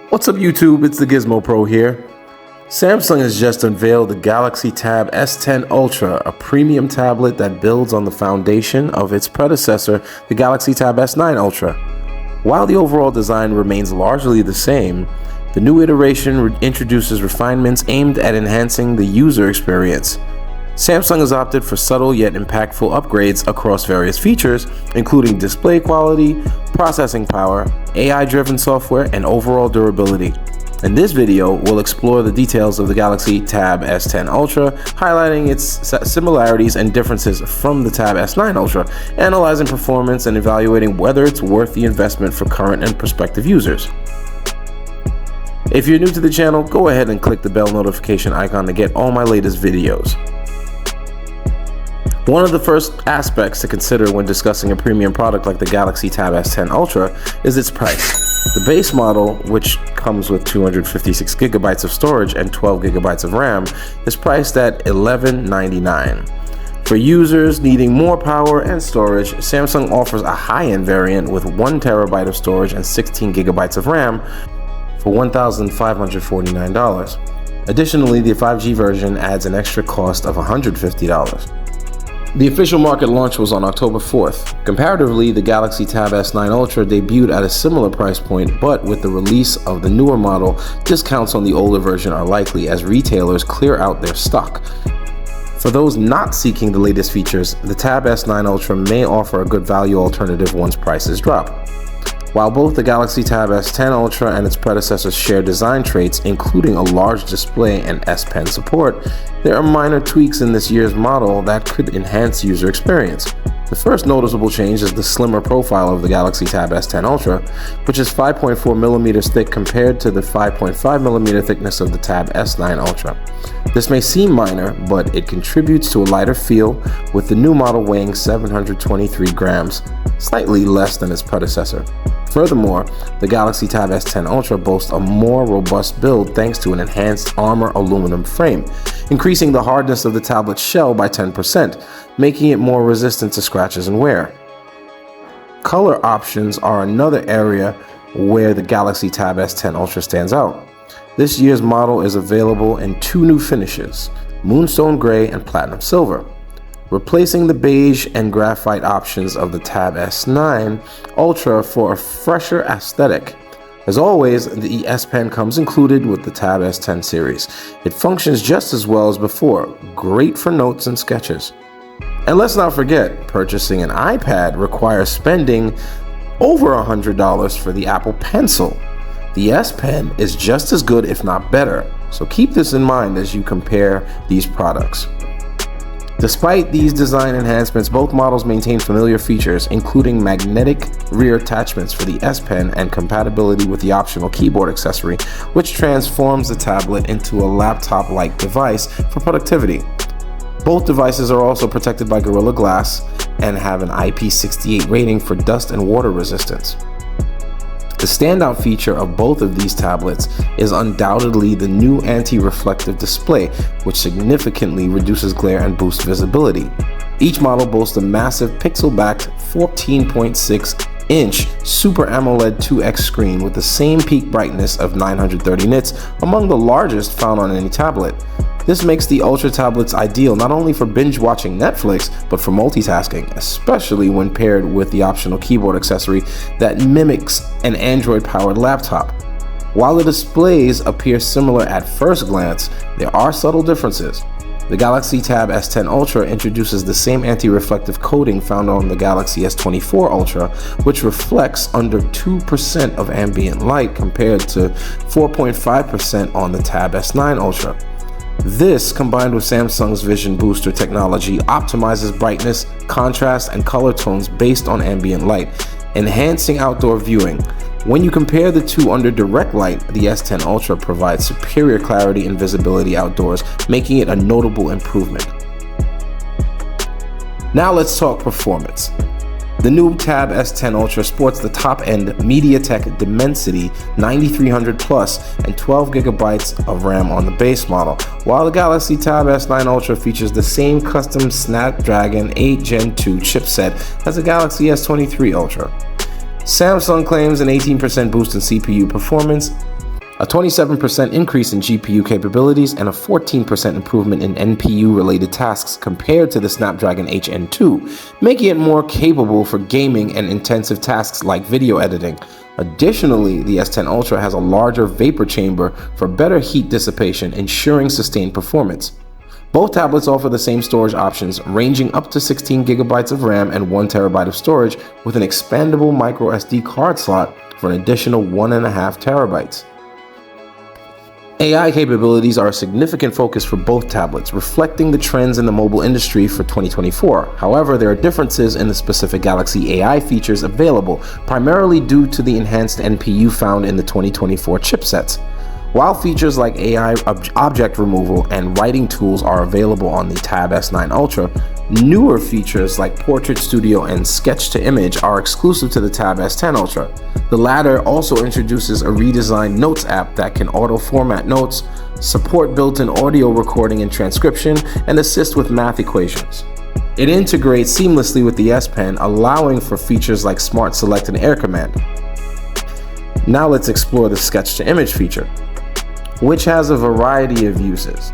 What's up YouTube, it's the Gizmo Pro here. Samsung has just unveiled the Galaxy Tab S10 Ultra, a premium tablet that builds on the foundation of its predecessor, the Galaxy Tab S9 Ultra. While the overall design remains largely the same, the new iteration introduces refinements aimed at enhancing the user experience. Samsung has opted for subtle yet impactful upgrades across various features, including display quality, processing power, AI-driven software, and overall durability. In this video, we'll explore the details of the Galaxy Tab S10 Ultra, highlighting its similarities and differences from the Tab S9 Ultra, analyzing performance and evaluating whether it's worth the investment for current and prospective users. If you're new to the channel, go ahead and click the bell notification icon to get all my latest videos. One of the first aspects to consider when discussing a premium product like the Galaxy Tab S10 Ultra is its price. The base model, which comes with 256 gigabytes of storage and 12 gigabytes of RAM, is priced at $1199. For users needing more power and storage, Samsung offers a high-end variant with 1 terabyte of storage and 16 gigabytes of RAM for $1,549. Additionally, the 5G version adds an extra cost of $150. The official market launch was on October 4th. Comparatively, the Galaxy Tab S9 Ultra debuted at a similar price point, but with the release of the newer model, discounts on the older version are likely as retailers clear out their stock. For those not seeking the latest features, the Tab S9 Ultra may offer a good value alternative once prices drop. While both the Galaxy Tab S10 Ultra and its predecessors share design traits, including a large display and S Pen support, there are minor tweaks in this year's model that could enhance user experience. The first noticeable change is the slimmer profile of the Galaxy Tab S10 Ultra, which is 5.4 millimeters thick compared to the 5.5 millimeter thickness of the Tab S9 Ultra. This may seem minor, but it contributes to a lighter feel, with the new model weighing 723 grams, slightly less than its predecessor. Furthermore, the Galaxy Tab S10 Ultra boasts a more robust build thanks to an enhanced armor aluminum frame, increasing the hardness of the tablet's shell by 10%, making it more resistant to scratches and wear. Color options are another area where the Galaxy Tab S10 Ultra stands out. This year's model is available in 2 new finishes, Moonstone Gray and Platinum Silver, replacing the beige and graphite options of the Tab S9 Ultra for a fresher aesthetic. As always, the S Pen comes included with the Tab S10 series. It functions just as well as before, great for notes and sketches. And let's not forget, purchasing an iPad requires spending over $100 for the Apple Pencil. The S Pen is just as good, if not better, so keep this in mind as you compare these products. Despite these design enhancements, both models maintain familiar features, including magnetic rear attachments for the S Pen and compatibility with the optional keyboard accessory, which transforms the tablet into a laptop-like device for productivity. Both devices are also protected by Gorilla Glass and have an IP68 rating for dust and water resistance. The standout feature of both of these tablets is undoubtedly the new anti-reflective display, which significantly reduces glare and boosts visibility. Each model boasts a massive pixel-backed 14.6-inch Super AMOLED 2X screen with the same peak brightness of 930 nits, among the largest found on any tablet. This makes the Ultra tablets ideal not only for binge-watching Netflix, but for multitasking, especially when paired with the optional keyboard accessory that mimics an Android-powered laptop. While the displays appear similar at first glance, there are subtle differences. The Galaxy Tab S10 Ultra introduces the same anti-reflective coating found on the Galaxy S24 Ultra, which reflects under 2% of ambient light compared to 4.5% on the Tab S9 Ultra. This, combined with Samsung's Vision Booster technology, optimizes brightness, contrast, and color tones based on ambient light, enhancing outdoor viewing. When you compare the two under direct light, the S10 Ultra provides superior clarity and visibility outdoors, making it a notable improvement. Now let's talk performance. The new Tab S10 Ultra sports the top-end MediaTek Dimensity 9300 Plus and 12 gigabytes of RAM on the base model, while the Galaxy Tab S9 Ultra features the same custom Snapdragon 8 Gen 2 chipset as the Galaxy S23 Ultra. Samsung claims an 18% boost in CPU performance, a 27% increase in GPU capabilities, and a 14% improvement in NPU-related tasks compared to the Snapdragon 8 Gen 2, making it more capable for gaming and intensive tasks like video editing. Additionally, the S10 Ultra has a larger vapor chamber for better heat dissipation, ensuring sustained performance. Both tablets offer the same storage options, ranging up to 16 GB of RAM and 1 TB of storage, with an expandable microSD card slot for an additional 1.5 TB. AI capabilities are a significant focus for both tablets, reflecting the trends in the mobile industry for 2024. However, there are differences in the specific Galaxy AI features available, primarily due to the enhanced NPU found in the 2024 chipsets. While features like AI object removal and writing tools are available on the Tab S9 Ultra, newer features like Portrait Studio and Sketch to Image are exclusive to the Tab S10 Ultra. The latter also introduces a redesigned Notes app that can auto-format notes, support built-in audio recording and transcription, and assist with math equations. It integrates seamlessly with the S Pen, allowing for features like Smart Select and Air Command. Now let's explore the Sketch to Image feature, which has a variety of uses.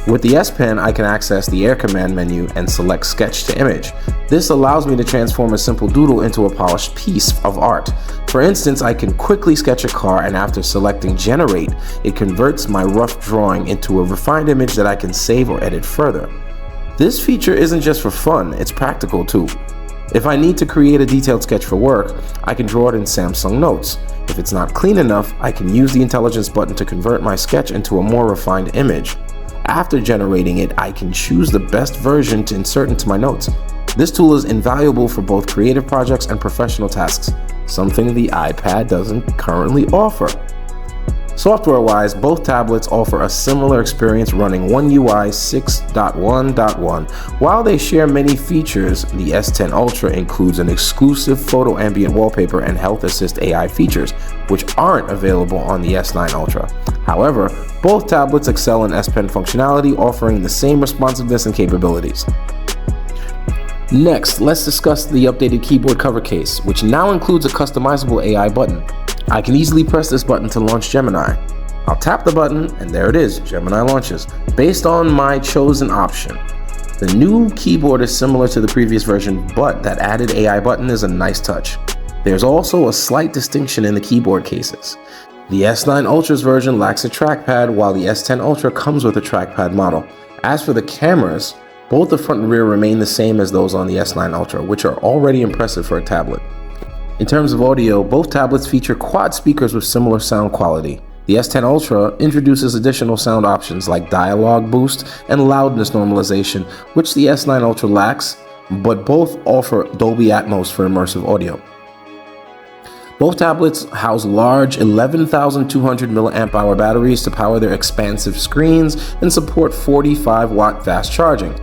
With the S Pen, I can access the Air Command menu and select Sketch to Image. This allows me to transform a simple doodle into a polished piece of art. For instance, I can quickly sketch a car, and after selecting Generate, it converts my rough drawing into a refined image that I can save or edit further. This feature isn't just for fun, it's practical too. If I need to create a detailed sketch for work, I can draw it in Samsung Notes. If it's not clean enough, I can use the Intelligence button to convert my sketch into a more refined image. After generating it, I can choose the best version to insert into my notes. This tool is invaluable for both creative projects and professional tasks, something the iPad doesn't currently offer. Software-wise, both tablets offer a similar experience running One UI 6.1.1. While they share many features, the S10 Ultra includes an exclusive photo ambient wallpaper and Health Assist AI features, which aren't available on the S9 Ultra. However, both tablets excel in S Pen functionality, offering the same responsiveness and capabilities. Next, let's discuss the updated keyboard cover case, which now includes a customizable AI button. I can easily press this button to launch Gemini. I'll tap the button and there it is, Gemini launches, based on my chosen option. The new keyboard is similar to the previous version, but that added AI button is a nice touch. There's also a slight distinction in the keyboard cases. The S9 Ultra's version lacks a trackpad, while the S10 Ultra comes with a trackpad model. As for the cameras, both the front and rear remain the same as those on the S9 Ultra, which are already impressive for a tablet. In terms of audio, both tablets feature quad speakers with similar sound quality. The S10 Ultra introduces additional sound options like dialogue boost and loudness normalization, which the S9 Ultra lacks, but both offer Dolby Atmos for immersive audio. Both tablets house large 11,200 mAh batteries to power their expansive screens and support 45-watt fast charging.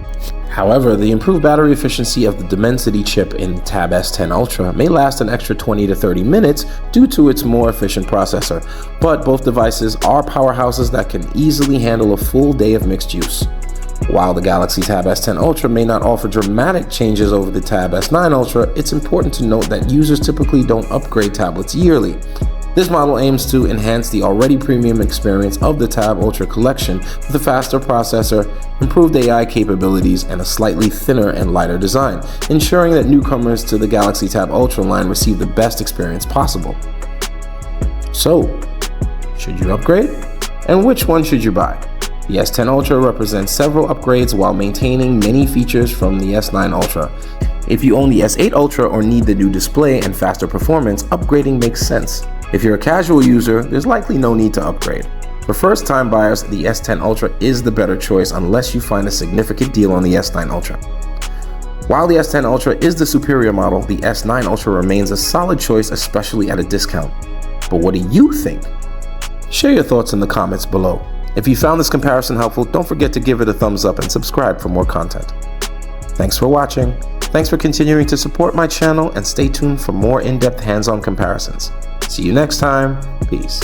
However, the improved battery efficiency of the Dimensity chip in the Tab S10 Ultra may last an extra 20 to 30 minutes due to its more efficient processor, but both devices are powerhouses that can easily handle a full day of mixed use. While the Galaxy Tab S10 Ultra may not offer dramatic changes over the Tab S9 Ultra, it's important to note that users typically don't upgrade tablets yearly. This model aims to enhance the already premium experience of the Tab Ultra collection with a faster processor, improved AI capabilities, and a slightly thinner and lighter design, ensuring that newcomers to the Galaxy Tab Ultra line receive the best experience possible. So, should you upgrade? And which one should you buy? The S10 Ultra represents several upgrades while maintaining many features from the S9 Ultra. If you own the S8 Ultra or need the new display and faster performance, upgrading makes sense. If you're a casual user, there's likely no need to upgrade. For first-time buyers, the S10 Ultra is the better choice unless you find a significant deal on the S9 Ultra. While the S10 Ultra is the superior model, the S9 Ultra remains a solid choice, especially at a discount. But what do you think? Share your thoughts in the comments below. If you found this comparison helpful, don't forget to give it a thumbs up and subscribe for more content. Thanks for watching. Thanks for continuing to support my channel, and stay tuned for more in-depth hands-on comparisons. See you next time. Peace.